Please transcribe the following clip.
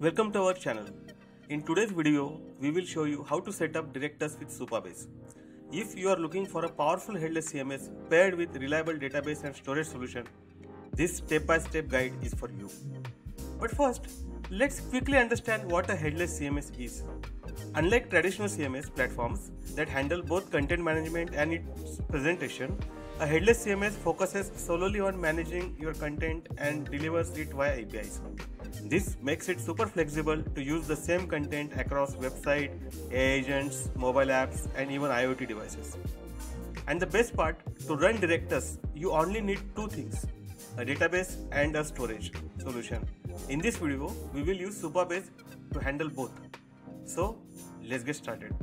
Welcome to our channel. In today's video, we will show you how to set up Directus with Supabase. If you are looking for a powerful headless CMS paired with reliable database and storage solution, this step-by-step guide is for you. But first, let's quickly understand what a headless CMS is. Unlike traditional CMS platforms that handle both content management and its presentation, a headless CMS focuses solely on managing your content and delivers it via APIs. This makes it super flexible to use the same content across website, AI agents, mobile apps, and even IoT devices. And the best part, to run Directus, you only need two things, a database and a storage solution. In this video, we will use Supabase to handle both. So, let's get started.